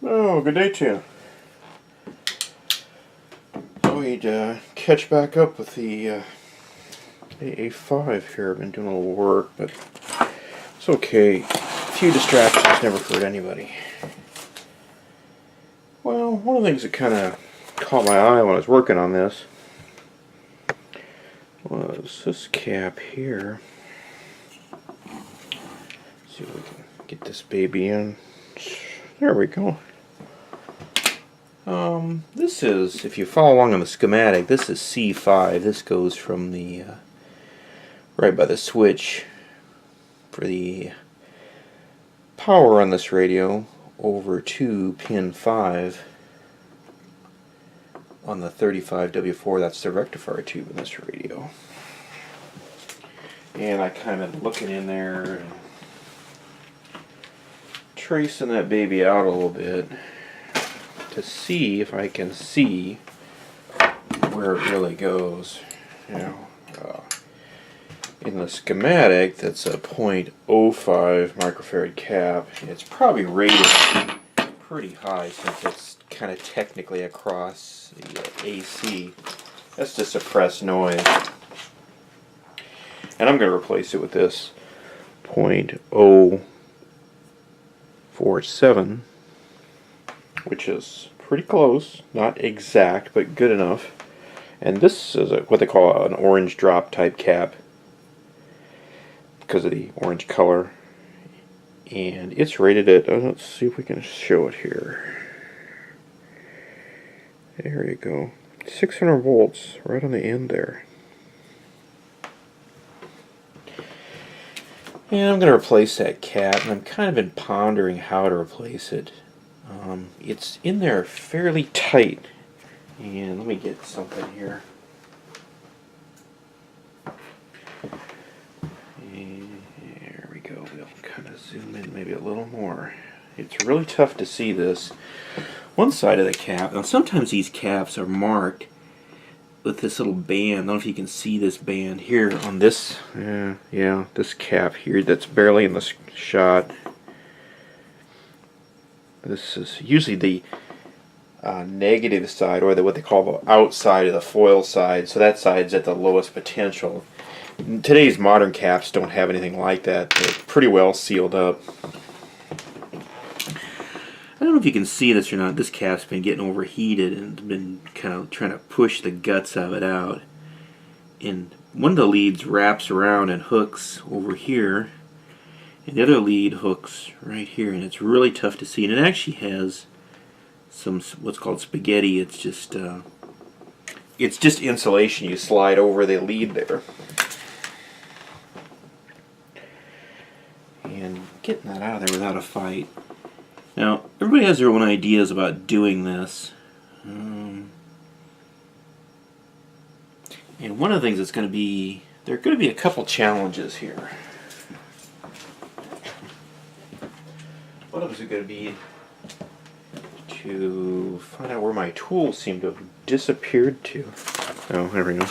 Oh, good day to you. Thought we'd catch back up with the AA5 here. I've been doing a little work, but it's okay. A few distractions never hurt anybody. Well, one of the things that kind of caught my eye when I was working on this was this cap here. Let's see if we can get this baby in. There we go. This is, if you follow along on the schematic, this is C5. This goes from the right by the switch for the power on this radio over to pin 5 on the 35W4. That's the rectifier tube in this radio. And I kind of looking in there and tracing that baby out a little bit to see if I can see where it really goes. You know, in the schematic, that's a 0.05 microfarad cap. It's probably rated pretty high since it's kind of technically across the AC. That's to suppress noise. And I'm going to replace it with this 0.047, which is pretty close, not exact, but good enough. And this is what they call an orange drop type cap because of the orange color. And it's rated at, let's see if we can show it here. There you go. 600 volts right on the end there. And I'm going to replace that cap, and I've kind of been pondering how to replace it. It's in there fairly tight, and let me get something here. And there we go. We'll kind of zoom in maybe a little more. It's really tough to see this. One side of the cap, now sometimes these caps are marked with this little band. I don't know if you can see this band here on this, yeah, this cap here that's barely in the shot. This is usually the negative side, or what they call the outside of the foil side, so that side's at the lowest potential. Today's modern caps don't have anything like that. They're pretty well sealed up. I don't know if you can see this or not. This cap's been getting overheated and been kind of trying to push the guts of it out. And one of the leads wraps around and hooks over here, and the other lead hooks right here, and it's really tough to see. And it actually has some what's called spaghetti. It's just insulation. You slide over the lead there. And getting that out of there without a fight. Now, everybody has their own ideas about doing this. And one of the things that's going to be, there are going to be a couple challenges here. One of them is going to be to find out where my tools seem to have disappeared to. Oh, there we go.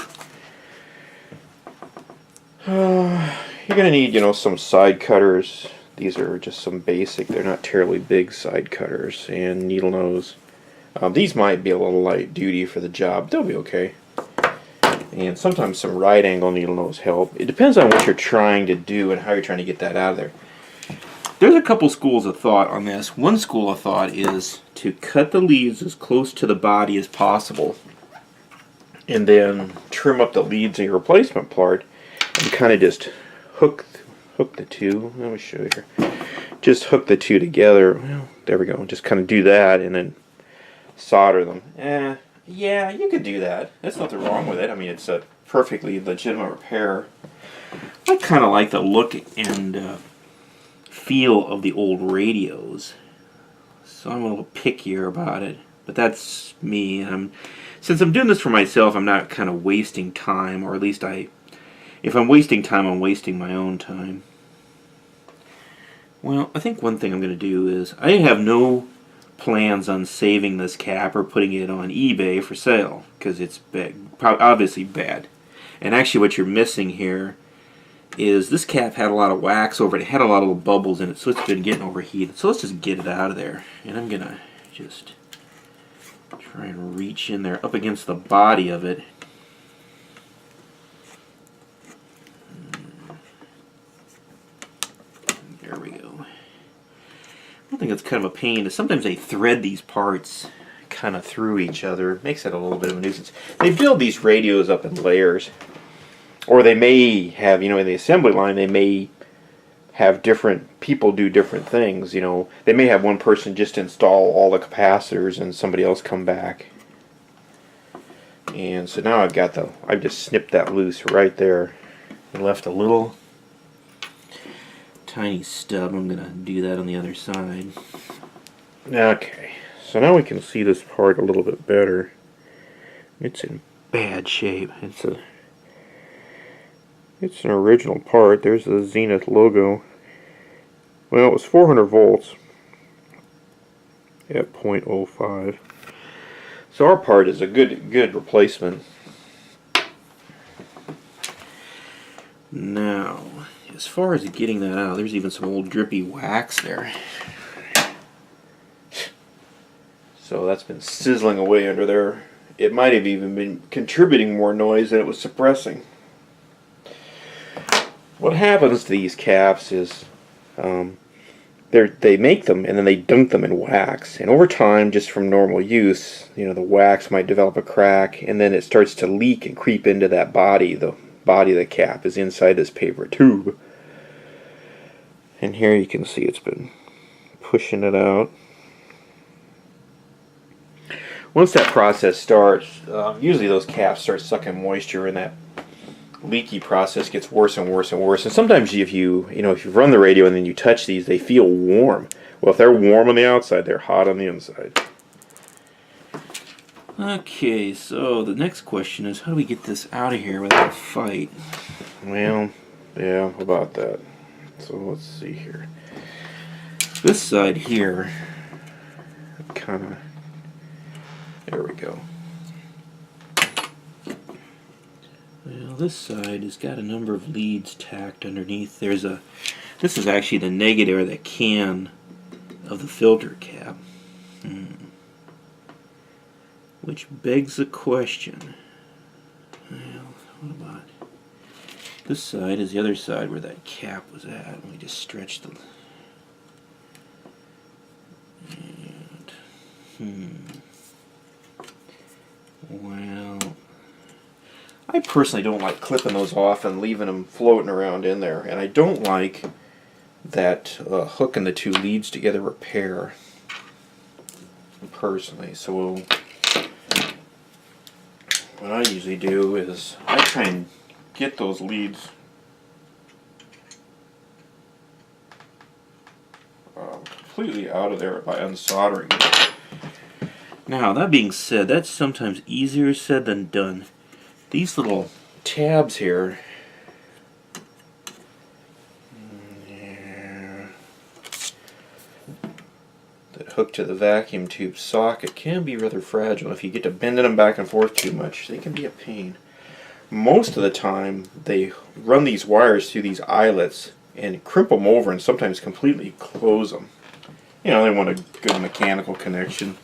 You're going to need, some side cutters. These are just some basic, they're not terribly big side cutters, and needle nose. These might be a little light duty for the job. They'll be okay. And sometimes some right angle needle nose help. It depends on what you're trying to do and how you're trying to get that out of there. There's a couple schools of thought on this. One school of thought is to cut the leads as close to the body as possible, and then trim up the leads in your replacement part, and kind of just hook the two. Let me show you here. Just hook the two together. Well, there we go. Just kind of do that and then solder them. Yeah, you could do that. There's nothing wrong with it. I mean, it's a perfectly legitimate repair. I kind of like the look and feel of the old radios, so I'm a little pickier about it. But that's me. Since I'm doing this for myself, I'm not kind of wasting time, or at least if I'm wasting time, I'm wasting my own time. Well, I think one thing I'm going to do is, I have no plans on saving this cap or putting it on eBay for sale, because it's obviously bad. And actually what you're missing here is this cap had a lot of wax over it. It had a lot of little bubbles in it, so it's been getting overheated. So let's just get it out of there. And I'm going to Just try and reach in there up against the body of it. There we go. I think it's kind of a pain. Sometimes they thread these parts kind of through each other. It makes it a little bit of a nuisance. They build these radios up in layers. Or they may have, you know, in the assembly line, they may have different people do different things. You know, they may have one person just install all the capacitors and somebody else come back. And so now I've just snipped that loose right there and left a little tiny stub. I'm gonna do that on the other side. Okay, so now we can see this part a little bit better. It's in bad shape. It's an original part. There's the Zenith logo. Well, it was 400 volts at 0.05. So our part is a good replacement. Now, as far as getting that out, there's even some old drippy wax there. So that's been sizzling away under there. It might have even been contributing more noise than it was suppressing. What happens to these caps is they make them and then they dunk them in wax, and over time, just from normal use, you know, the wax might develop a crack, and then it starts to leak and creep into that body. The body of the cap is inside this paper tube, and here you can see it's been pushing it out. Once that process starts, usually those caps start sucking moisture, and that leaky process gets worse and worse and worse. And sometimes if you run the radio and then you touch these, they feel warm. Well, if they're warm on the outside, they're hot on the inside. Okay, so the next question is, how do we get this out of here without a fight? Well, yeah, about that. So let's see here. This side here, kind of, there we go. Well, this side has got a number of leads tacked underneath. This is actually the negative, or the can of the filter cap. Which begs the question, well, what about this side is the other side where that cap was at. Let me just stretch the... Well, I personally don't like clipping those off and leaving them floating around in there, and I don't like that hooking the two leads together repair, personally. So what I usually do is I try and get those leads completely out of there by unsoldering them. Now, that being said, that's sometimes easier said than done. These little tabs here, that hook to the vacuum tube socket can be rather fragile. If you get to bending them back and forth too much, they can be a pain. Most of the time, they run these wires through these eyelets and crimp them over and sometimes completely close them. You know, they want a good mechanical connection.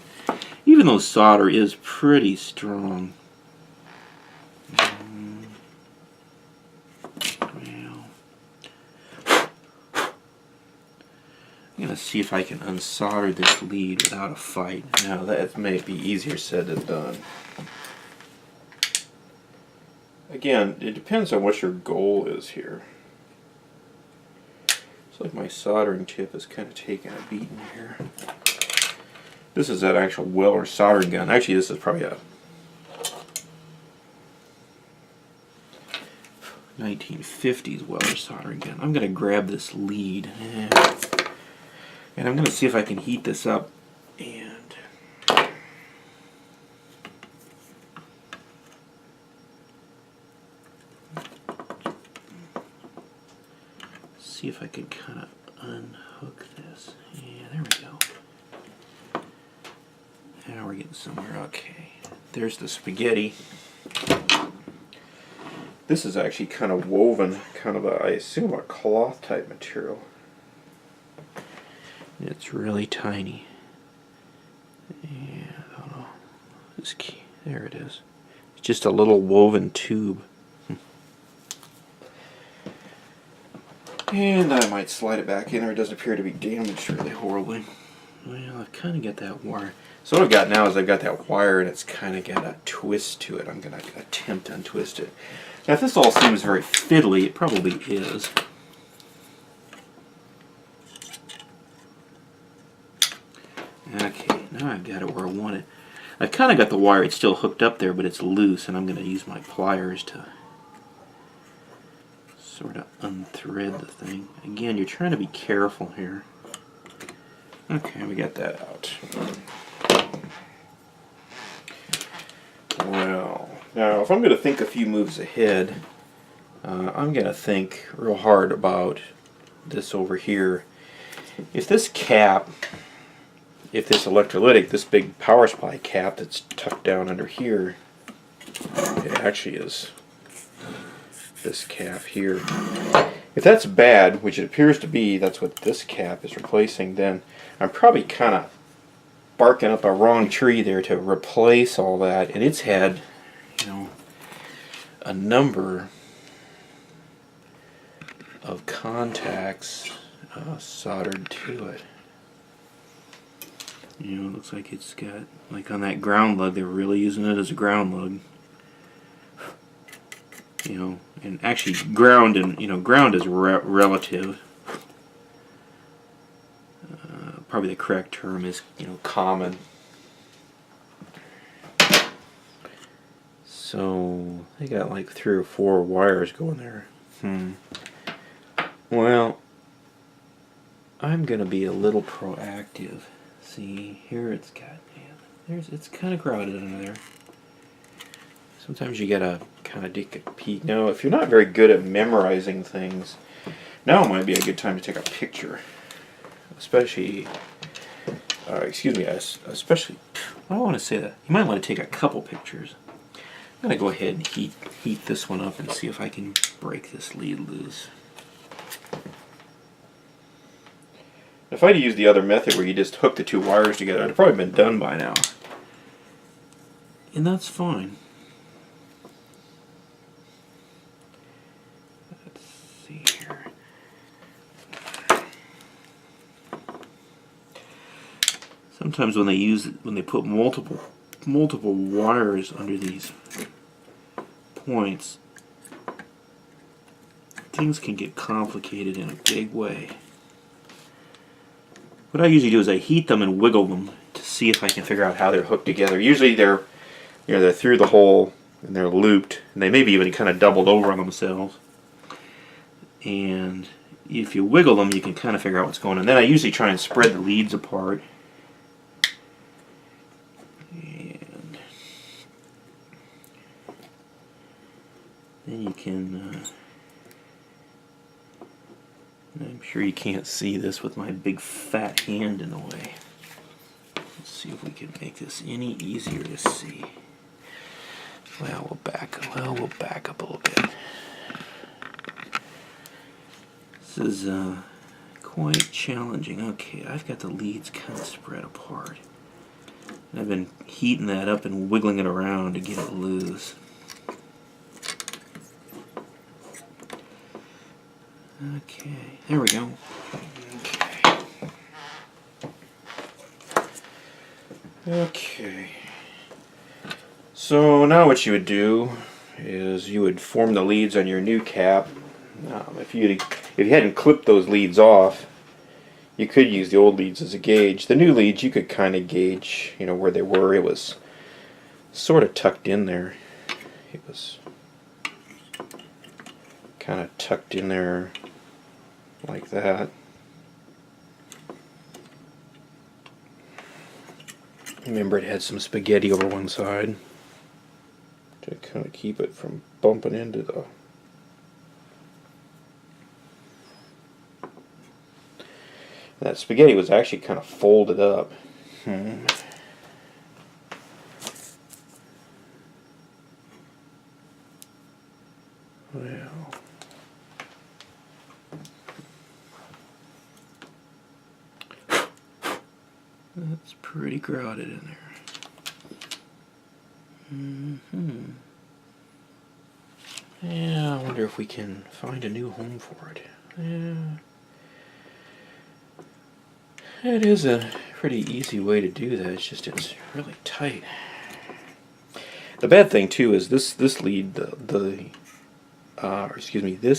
Even though solder is pretty strong. I'm going to see if I can unsolder this lead without a fight. Now, that may be easier said than done. Again, it depends on what your goal is here. It's like my soldering tip is kind of taking a beating here. This is that actual Weller soldering gun. Actually, this is probably a 1950s Weller soldering gun. I'm going to grab this lead and I'm going to see if I can heat this up and see if I can kind of unhook this. Yeah, there we go. Now we're getting somewhere. Okay, there's the spaghetti. This is actually kind of woven, kind of I assume a cloth type material. It's really tiny. Yeah, I don't know. This key, there it is. It's just a little woven tube. And I might slide it back in there. It doesn't appear to be damaged really horribly. Well, I've kind of got that wire. So what I've got now is I've got that wire and it's kind of got a twist to it. I'm going to attempt to untwist it. Now if this all seems very fiddly, it probably is. Okay, now I've got it where I want it. I've kind of got the wire, it's still hooked up there, but it's loose, and I'm going to use my pliers to sort of unthread the thing. Again, you're trying to be careful here. Okay, we got that out. Well, now if I'm going to think a few moves ahead, I'm going to think real hard about this over here. If this cap, if this electrolytic, this big power supply cap that's tucked down under here, it actually is this cap here. If that's bad, which it appears to be, that's what this cap is replacing, then I'm probably kind of barking up a wrong tree there to replace all that. And it's had, you know, a number of contacts soldered to it. You know, it looks like it's got, like on that ground lug, they were really using it as a ground lug. You know, and actually ground and, you know, ground is relative. Probably the correct term is, you know, common. So they got like 3 or 4 wires going there. Well, I'm gonna be a little proactive. See, here it's got, man, it's kind of crowded under there. Sometimes you gotta kind of take a peek. Now, if you're not very good at memorizing things, now might be a good time to take a picture. Especially, especially, I don't want to say that. You might want to take a couple pictures. I'm going to go ahead and heat this one up and see if I can break this lead loose. If I'd used the other method where you just hook the 2 wires together, it'd probably been done by now. And that's fine. Let's see here. Sometimes when they put multiple wires under these points, things can get complicated in a big way. What I usually do is I heat them and wiggle them to see if I can figure out how they're hooked together. Usually they're through the hole and they're looped, and they maybe even kind of doubled over on themselves. And if you wiggle them, you can kind of figure out what's going on. Then I usually try and spread the leads apart. And then you can, I'm sure you can't see this with my big fat hand in the way. Let's see if we can make this any easier to see. Well, we'll back up a little bit. This is quite challenging. Okay, I've got the leads kind of spread apart. I've been heating that up and wiggling it around to get it loose. Okay, there we go. Okay. So now what you would do is you would form the leads on your new cap. If you hadn't clipped those leads off, you could use the old leads as a gauge. The new leads you could kind of gauge, you know, where they were. It was sort of tucked in there. It was kind of tucked in there like that. Remember, it had some spaghetti over one side to kind of keep it from bumping into the... That spaghetti was actually kind of folded up. Well... That's pretty crowded in there. Yeah, I wonder if we can find a new home for it. Yeah. It is a pretty easy way to do that, it's just it's really tight. The bad thing too is this lead, this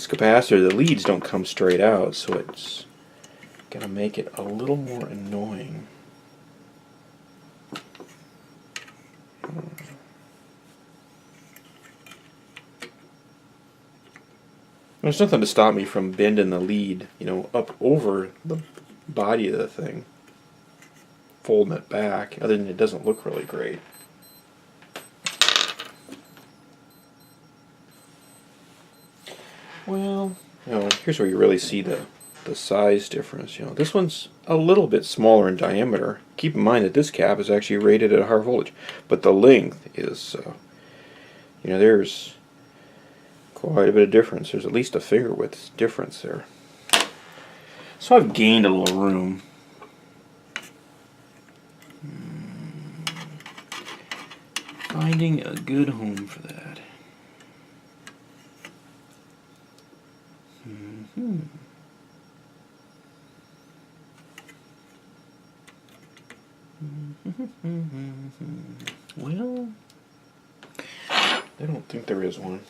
capacitor, the leads don't come straight out, so it's gonna make it a little more annoying. There's nothing to stop me from bending the lead, up over the body of the thing, folding it back, other than it doesn't look really great. Well, here's where you really see the size difference. This one's a little bit smaller in diameter. Keep in mind that this cap is actually rated at a higher voltage, but the length is, there's quite a bit of difference. There's at least a finger width difference there. So I've gained a little room. Finding a good home for that. Well, I don't think there is one.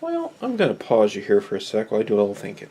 Well, I'm going to pause you here for a sec while I do a little thinking.